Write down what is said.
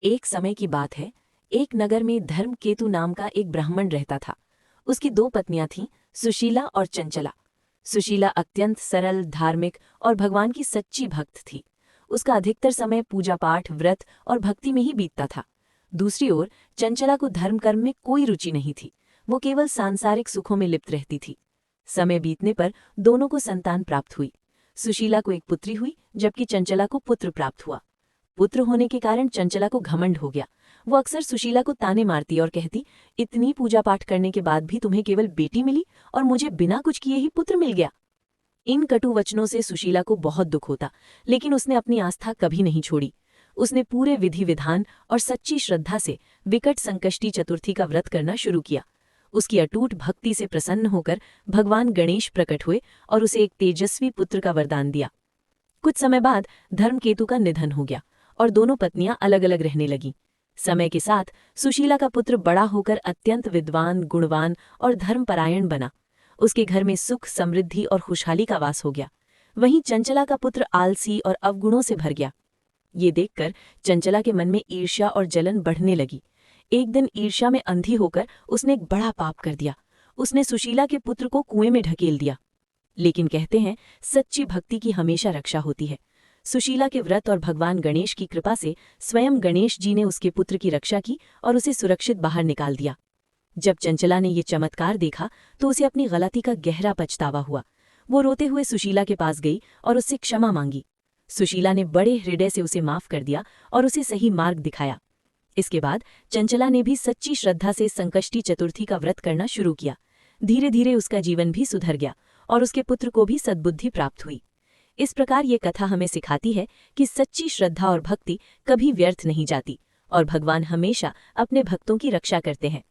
एक समय की बात है। एक नगर में धर्मकेतु नाम का एक ब्राह्मण रहता था। उसकी दो पत्नियां थीं, सुशीला और चंचला। सुशीला अत्यंत सरल, धार्मिक और भगवान की सच्ची भक्त थी। उसका अधिकतर समय पूजा पाठ, व्रत और भक्ति में ही बीतता था। दूसरी ओर चंचला को धर्म कर्म में कोई रुचि नहीं थी। वो केवल सांसारिक सुखों में लिप्त रहती थी। समय बीतने पर दोनों को संतान प्राप्त हुई। सुशीला को एक पुत्री हुई, जबकि चंचला को पुत्र प्राप्त हुआ। पुत्र होने के कारण चंचला को घमंड हो गया। वो अक्सर सुशीला को ताने मारती और कहती, इतनी पूजा पाठ करने के बाद भी तुम्हें केवल बेटी मिली और मुझे बिना कुछ किए ही पुत्र मिल गया। इन कटु वचनों से सुशीला को बहुत दुख होता, लेकिन उसने अपनी आस्था कभी नहीं छोड़ी। उसने पूरे विधि विधान और सच्ची श्रद्धा से विकट संकष्टी चतुर्थी का व्रत करना शुरू किया। उसकी अटूट भक्ति से प्रसन्न होकर भगवान गणेश प्रकट हुए और उसे एक तेजस्वी पुत्र का वरदान दिया। कुछ समय बाद धर्मकेतु का निधन हो गया और दोनों पत्नियां अलग अलग रहने लगीं। समय के साथ सुशीला का पुत्र बड़ा होकर अत्यंत विद्वान, गुणवान और धर्मपरायण बना। उसके घर में सुख, समृद्धि और खुशहाली का वास हो गया। वहीं चंचला का पुत्र आलसी और अवगुणों से भर गया। ये देखकर चंचला के मन में ईर्ष्या और जलन बढ़ने लगी। एक दिन ईर्ष्या में अंधी होकर उसने एक बड़ा पाप कर दिया। उसने सुशीला के पुत्र को कुएं में ढकेल दिया। लेकिन कहते हैं, सच्ची भक्ति की हमेशा रक्षा होती है। सुशीला के व्रत और भगवान गणेश की कृपा से स्वयं गणेश जी ने उसके पुत्र की रक्षा की और उसे सुरक्षित बाहर निकाल दिया। जब चंचला ने ये चमत्कार देखा तो उसे अपनी गलती का गहरा पछतावा हुआ। वो रोते हुए सुशीला के पास गई और उससे क्षमा मांगी। सुशीला ने बड़े हृदय से उसे माफ कर दिया और उसे सही मार्ग दिखाया। इसके बाद चंचला ने भी सच्ची श्रद्धा से संकष्टी चतुर्थी का व्रत करना शुरू किया। धीरे धीरे उसका जीवन भी सुधर गया और उसके पुत्र को भी सद्बुद्धि प्राप्त हुई। इस प्रकार ये कथा हमें सिखाती है कि सच्ची श्रद्धा और भक्ति कभी व्यर्थ नहीं जाती और भगवान हमेशा अपने भक्तों की रक्षा करते हैं।